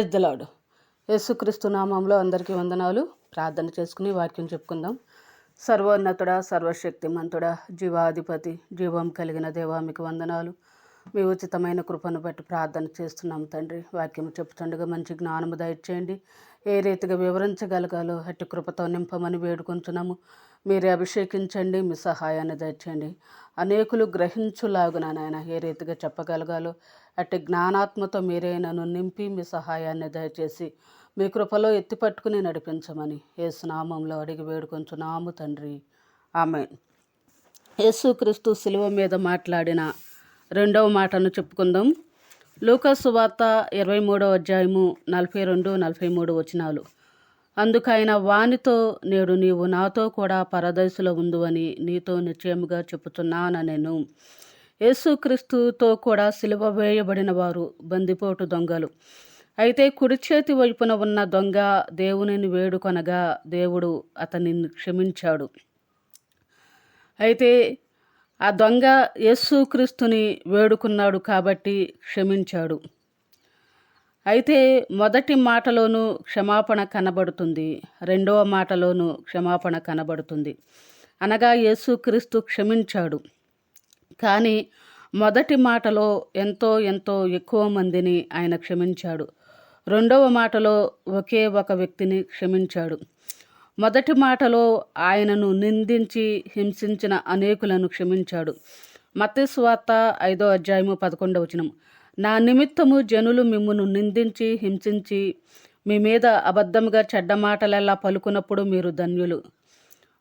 Praise the lord. యేసుక్రీస్తు నామంలో అందరికీ వందనాలు. ప్రార్థన చేసుకుని వాక్యం చెప్పుకుందాం. సర్వోన్నతుడా, సర్వశక్తిమంతుడా, జీవాధిపతి, జీవం కలిగిన దేవా, మీకు వందనాలు. మీ ఉచితమైన కృపను బట్టి ప్రార్థన చేస్తున్నాం తండ్రి. వాక్యం చెప్పుతుండగా మంచి జ్ఞానము దయచేయండి. ఏ రీతిగా వివరించగలగాలో అట్టి కృపతో నింపమని వేడుకుంటున్నాము. మీరే అభిషేకించండి, మీ సహాయాన్ని దయచేయండి. అనేకులు గ్రహించులాగున నాయన ఏ రీతిగా చెప్పగలగాలో అట్టి జ్ఞానాత్మతో మీరే నన్ను నింపి మీ సహాయాన్ని దయచేసి మీ కృపలో ఎత్తిపట్టుకుని నడిపించమని యేసు నామంలో అడిగి వేడుకొంచున్నాము తండ్రి. ఆమేన్. యేసుక్రీస్తు శిలువ మీద మాట్లాడిన రెండవ మాటను చెప్పుకుందాం. లూకా సువార్త 23వ అధ్యాయము 42-43 వచనాలు. అందుకైన వానితో, నేడు నీవు నాతో కూడా పరదేశంలో ఉందువని నీతో నిశ్చయముగా చెప్పుచున్నానెను. యేసుక్రీస్తుతో కూడా సిలువ వేయబడిన వారు బందిపోటు దొంగలు. అయితే కుడి చేతి వైపున ఉన్న దొంగ దేవునిని వేడుకొనగా దేవుడు అతనిని క్షమించాడు. అయితే ఆ దొంగ యేసుక్రీస్తుని వేడుకున్నాడు కాబట్టి క్షమించాడు. అయితే మొదటి మాటలోనూ క్షమాపణ కనబడుతుంది, రెండవ మాటలోనూ క్షమాపణ కనబడుతుంది. అనగా యేసుక్రీస్తు క్షమించాడు. కానీ మొదటి మాటలో ఎంతో ఎక్కువ మందిని ఆయన క్షమించాడు. రెండవ మాటలో ఒకే ఒక వ్యక్తిని క్షమించాడు. మొదటి మాటలో ఆయనను నిందించి హింసించిన అనేకులను క్షమించాడు. మత్తయి సువార్త 5వ అధ్యాయము 11వ వచనం. నా నిమిత్తము జనులు మిమ్మును నిందించి హింసించి మీ మీద అబద్ధముగా చెడ్డ మాటలెల్లా పలుకున్నప్పుడు మీరు ధన్యులు.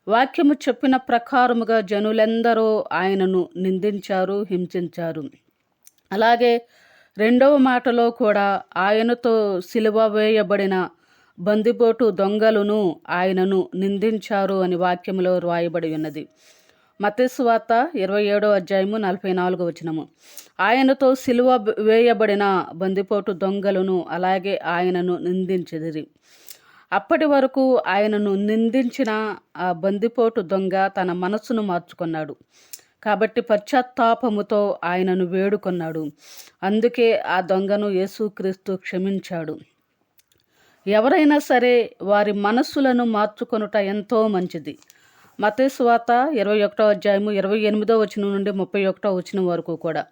వాక్యము చెప్పిన ప్రకారముగా జనులెందరూ ఆయనను నిందించారు, హింసించారు. అలాగే రెండవ మాటలో కూడా ఆయనతో సిలువ వేయబడిన బందిపోటు దొంగలను ఆయనను నిందించారు అని వాక్యములో రాయబడి ఉన్నది. మత్తయి సువార్త 27వ అధ్యాయము 44వ వచనము. ఆయనతో సిలువ వేయబడిన బందిపోటు దొంగలను అలాగే ఆయనను నిందించెడిరి. అప్పటి వరకు ఆయనను నిందించిన ఆ బందిపోటు దొంగ తన మనస్సును మార్చుకున్నాడు. కాబట్టి పశ్చాత్తాపముతో ఆయనను వేడుకొన్నాడు. అందుకే ఆ దొంగను యేసుక్రీస్తు క్షమించాడు. ఎవరైనా సరే వారి మనస్సులను మార్చుకొనుట ఎంతో మంచిది. మత్తయి సువార్త 21వ అధ్యాయము 28వ వచనం నుండి 31వ వచనం వరకు కూడా.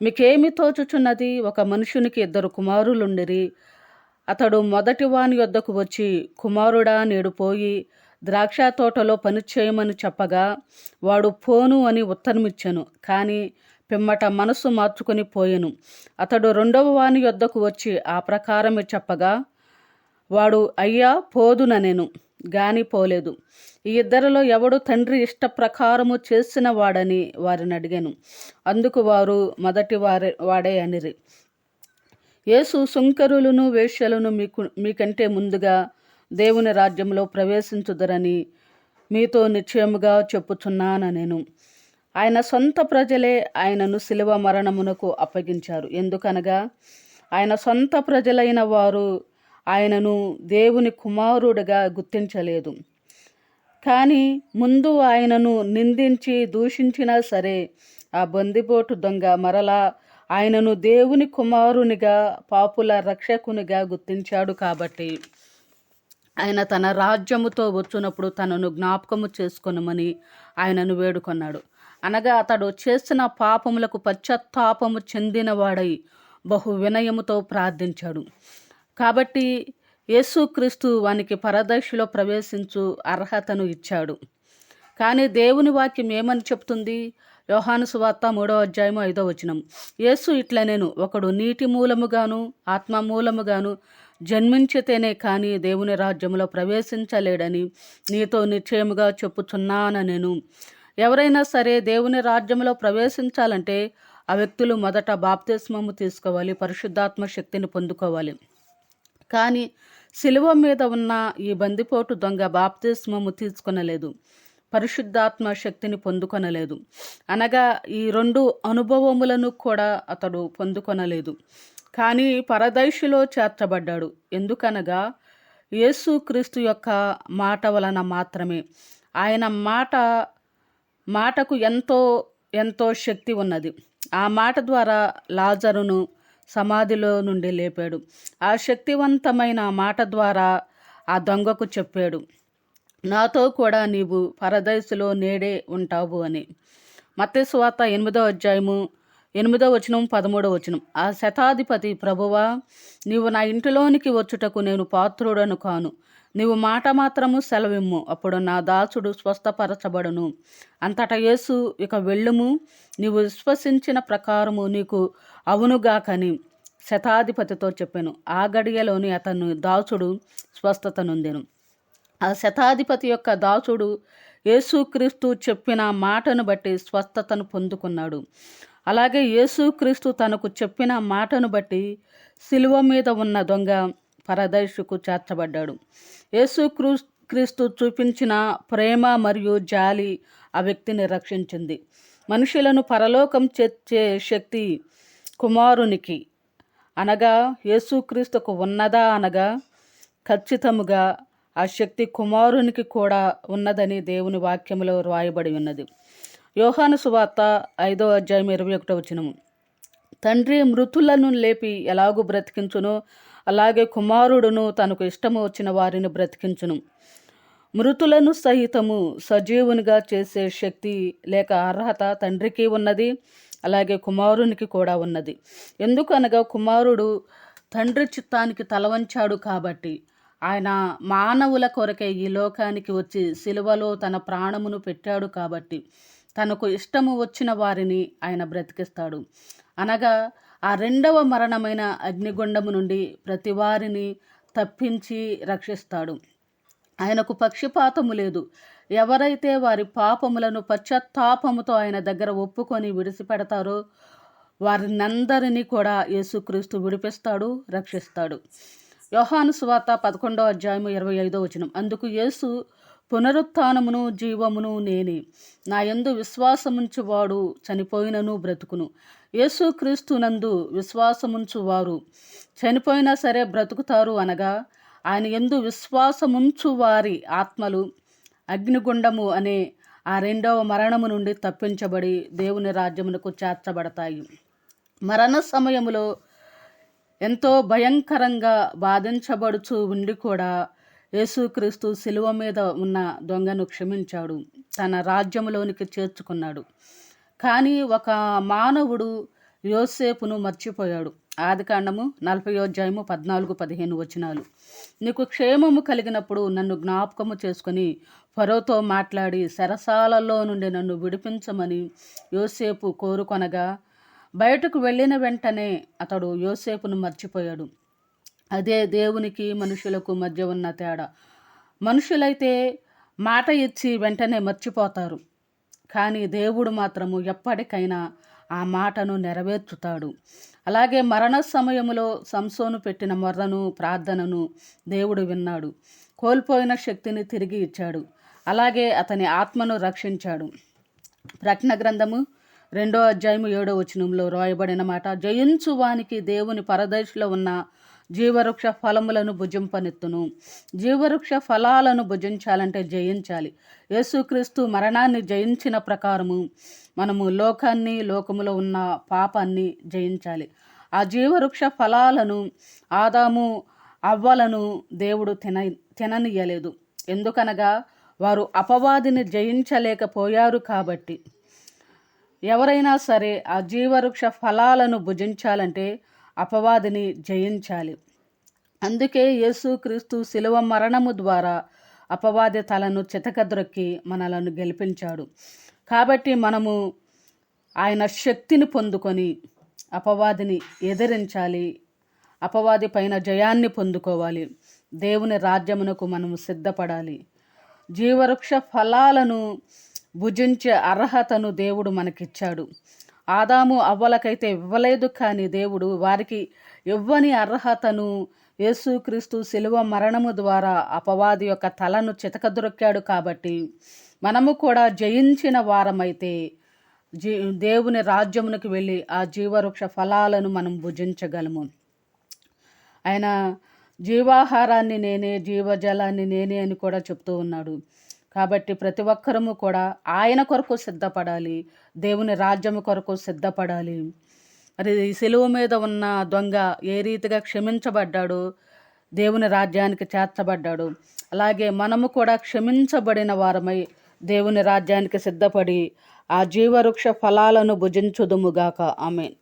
మీకేమి తోచుచున్నది? ఒక మనుషునికి 2 కుమారులుండిరి. అతడు మొదటి వాని యొద్దకు వచ్చి, కుమారుడా, నేడు పోయి ద్రాక్ష తోటలో పని చేయమని చెప్పగా వాడు పోను అని ఉత్తరమిచ్చెను. కానీ పిమ్మట మనసు మార్చుకొని పోయెను. అతడు రెండవ వాని యొద్దకు వచ్చి ఆ ప్రకారమే చెప్పగా వాడు అయ్యా పోదుననెను, గాని పోలేదు. ఈ ఇద్దరిలో ఎవడు తండ్రి ఇష్ట ప్రకారము చేసిన వాడని వారిని అడిగాను. అందుకు వారు మొదటి వాడే అనిరి. యేసు సుంకరులను వేశ్యలను మీకంటే ముందుగా దేవుని రాజ్యంలో ప్రవేశించుదరని మీతో నిశ్చయముగా చెప్పుచున్నాను నేను. ఆయన సొంత ప్రజలే ఆయనను శిలువ మరణమునకు అప్పగించారు. ఎందుకనగా ఆయన సొంత ప్రజలైన వారు ఆయనను దేవుని కుమారుడిగా గుర్తించలేదు. కానీ ముందు ఆయనను నిందించి దూషించినా సరే ఆ బందిపోటు దొంగ మరలా ఆయనను దేవుని కుమారునిగా, పాపుల రక్షకునిగా గుర్తించాడు. కాబట్టి ఆయన తన రాజ్యముతో వచ్చునప్పుడు తనను జ్ఞాపకము చేసుకొనమని ఆయనను వేడుకొన్నాడు. అనగా అతడు చేసిన పాపములకు పశ్చాత్తాపము చెందినవాడై బహు వినయముతో ప్రార్థించాడు. కాబట్టి యేసుక్రీస్తు వానికి పరదేశంలో ప్రవేశించు అర్హతను ఇచ్చాడు. కానీ దేవుని వాక్యం ఏమని చెప్తుంది? యోహాను సువార్త 3వ అధ్యాయము 5వ వచనం. యేసు ఇట్లనెను, ఒకడు నీటి మూలముగాను ఆత్మ మూలముగాను జన్మించితేనే కానీ దేవుని రాజ్యములో ప్రవేశించలేడని నీతో నిశ్చయముగా చెప్పుచున్నానెను. ఎవరైనా సరే దేవుని రాజ్యంలో ప్రవేశించాలంటే ఆ వ్యక్తులు మొదట బాప్తిస్మము తీసుకోవాలి, పరిశుద్ధాత్మ శక్తిని పొందుకోవాలి. కానీ సిలువ మీద ఉన్న ఈ బందిపోటు దొంగ బాప్తిస్మము తీసుకొనలేదు, పరిశుద్ధాత్మ శక్తిని పొందుకొనలేదు. అనగా ఈ 2 అనుభవములను కూడా అతడు పొందుకొనలేదు. కానీ పరదేశులో చేర్చబడ్డాడు. ఎందుకనగా యేసుక్రీస్తు యొక్క మాట వలన మాత్రమే. ఆయన మాటకు ఎంతో శక్తి ఉన్నది. ఆ మాట ద్వారా లాజరును సమాధిలో నుండి లేపాడు. ఆ శక్తివంతమైన మాట ద్వారా ఆ దొంగకు చెప్పాడు, నాతో కూడా నీవు పరదైసులో నేడే ఉంటావు అని. మత్తయి సువార్త 8వ అధ్యాయము 8వ వచనం 13వ వచనం. ఆ శతాధిపతి, ప్రభువా, నీవు నా ఇంటిలోనికి వచ్చుటకు నేను పాత్రుడను కాను. నీవు మాట మాత్రము సెలవిమ్ము, అప్పుడు నా దాసుడు స్వస్థపరచబడును. అంతటా యేసు, ఇక వెళ్ళుము, నీవు విశ్వసించిన ప్రకారము నీకు అవునుగాకని శతాధిపతితో చెప్పాను. ఆ గడియలోని అతను దాసుడు స్వస్థత నొందెను. ఆ శతాధిపతి యొక్క దాసుడు యేసుక్రీస్తు చెప్పిన మాటను బట్టి స్వస్థతను పొందుకున్నాడు. అలాగే యేసుక్రీస్తు తనకు చెప్పిన మాటను బట్టి శిలువ మీద ఉన్న దొంగ పరదైసుకు చేర్చబడ్డాడు. యేసుక్రీస్తు చూపించిన ప్రేమ మరియు జాలి ఆ వ్యక్తిని రక్షించింది. మనుషులను పరలోకం చేర్చే శక్తి కుమారునికి అనగా యేసుక్రీస్తుకు ఉన్నదా అనగా ఖచ్చితముగా ఆ శక్తి కుమారునికి కూడా ఉన్నదని దేవుని వాక్యములో రాయబడి ఉన్నది. యోహాను సువార్త 5వ అధ్యాయం 21వ వచనము. తండ్రి మృతులను లేపి ఎలాగూ బ్రతికించునో అలాగే కుమారుడును తనకు ఇష్టము వచ్చిన వారిని బ్రతికించును. మృతులను సహితము సజీవునిగా చేసే శక్తి లేక అర్హత తండ్రికి ఉన్నది, అలాగే కుమారునికి కూడా ఉన్నది. ఎందుకనగా కుమారుడు తండ్రి చిత్తానికి తలవంచాడు కాబట్టి, ఆయన మానవుల కొరకే ఈ లోకానికి వచ్చి సిలువలో తన ప్రాణమును పెట్టాడు కాబట్టి, తనకు ఇష్టము వచ్చిన వారిని ఆయన బ్రతికిస్తాడు. అనగా ఆ రెండవ మరణమైన అగ్నిగుండము నుండి ప్రతి వారిని తప్పించి రక్షిస్తాడు. ఆయనకు పక్షపాతము లేదు. ఎవరైతే వారి పాపములను పశ్చాత్తాపముతో ఆయన దగ్గర ఒప్పుకొని విడిచిపెడతారో వారినందరినీ కూడా యేసుక్రీస్తు విడిపిస్తాడు, రక్షిస్తాడు. యోహాను సువార్త 11వ అధ్యాయము 25వ వచనం. అందుకు యేసు, పునరుత్థానమును జీవమును నేనే. నా యందు విశ్వాసముంచువాడు చనిపోయినను బ్రతుకును. యేసుక్రీస్తునందు విశ్వాసముంచువారు చనిపోయినా సరే బ్రతుకుతారు. అనగా ఆయన యందు విశ్వాసముంచు వారి ఆత్మలు అగ్నిగుండము అనే ఆ రెండవ మరణము నుండి తప్పించబడి దేవుని రాజ్యమునకు చేర్చబడతాయి. మరణ సమయములో ఎంతో భయంకరంగా బాధించబడుచు ఉండి కూడా యేసుక్రీస్తు శిలువ మీద ఉన్న దొంగను క్షమించాడు, తన రాజ్యములోనికి చేర్చుకున్నాడు. కానీ ఒక మానవుడు యోసేపును మర్చిపోయాడు. ఆదికాండము 40వ అధ్యాయము 14-15 వచనాలు. నీకు క్షేమము కలిగినప్పుడు నన్ను జ్ఞాపకము చేసుకొని ఫరోతో మాట్లాడి చెరసాలలో నుండి నన్ను విడిపించమని యోసేపు కోరుకొనగా, బయటకు వెళ్ళిన వెంటనే అతడు యోసేపును మర్చిపోయాడు. అదే దేవునికి మనుషులకు మధ్య ఉన్న తేడా. మనుషులైతే మాట ఇచ్చి వెంటనే మర్చిపోతారు, కానీ దేవుడు మాత్రము ఎప్పటికైనా ఆ మాటను నెరవేర్చుతాడు. అలాగే మరణ సమయంలో సంసోను పెట్టిన మొర్రను, ప్రార్థనను దేవుడు విన్నాడు. కోల్పోయిన శక్తిని తిరిగి ఇచ్చాడు. అలాగే అతని ఆత్మను రక్షించాడు. ప్రకటన గ్రంథము 2వ అధ్యాయము 7వ వచనంలో రాయబడిన మాట, జయించు వానికి దేవుని పరదేశంలో ఉన్న జీవవృక్ష ఫలములను భుజింపనెత్తును. జీవవృక్ష ఫలాలను భుజించాలంటే జయించాలి. యేసుక్రీస్తు మరణాన్ని జయించిన ప్రకారము మనము లోకాన్ని, లోకములో ఉన్న పాపాన్ని జయించాలి. ఆ జీవవృక్ష ఫలాలను ఆదాము అవ్వలను దేవుడు తిననీయలేదు. ఎందుకనగా వారు అపవాదిని జయించలేకపోయారు కాబట్టి. ఎవరైనా సరే ఆ జీవవృక్ష ఫలాలను భుజించాలంటే అపవాదిని జయించాలి. అందుకే యేసుక్రీస్తు శిలువ మరణము ద్వారా అపవాది తలను చితకద్రొక్కి మనలను గెలిపించాడు. కాబట్టి మనము ఆయన శక్తిని పొందుకొని అపవాదిని ఎదిరించాలి, అపవాది పైన జయాన్ని పొందుకోవాలి. దేవుని రాజ్యమునకు మనము సిద్ధపడాలి. జీవవృక్ష ఫలాలను భుజించే అర్హతను దేవుడు మనకిచ్చాడు. ఆదాము అవ్వలకైతే ఇవ్వలేదు, కానీ దేవుడు వారికి ఇవ్వని అర్హతను యేసుక్రీస్తు శిలువ మరణము ద్వారా అపవాది యొక్క తలను చితకద్రొక్కాడు. కాబట్టి మనము కూడా జయించిన వారమైతే దేవుని రాజ్యమునకు వెళ్ళి ఆ జీవవృక్ష ఫలాలను మనం భుజించగలము. ఆయన జీవాహారాన్ని నేనే, జీవజలాన్ని నేనే అని కూడా చెప్తూ ఉన్నాడు. కాబట్టి ప్రతి ఒక్కరము కూడా ఆయన కొరకు సిద్ధపడాలి, దేవుని రాజ్యము కొరకు సిద్ధపడాలి. మరి ఈ సిలువ మీద ఉన్న దొంగ ఏ రీతిగా క్షమించబడ్డాడు, దేవుని రాజ్యానికి చేర్చబడ్డాడు. అలాగే మనము కూడా క్షమించబడిన వారమై దేవుని రాజ్యానికి సిద్ధపడి ఆ జీవవృక్ష ఫలాలను భుజించుదుముగాక. ఆమేన్.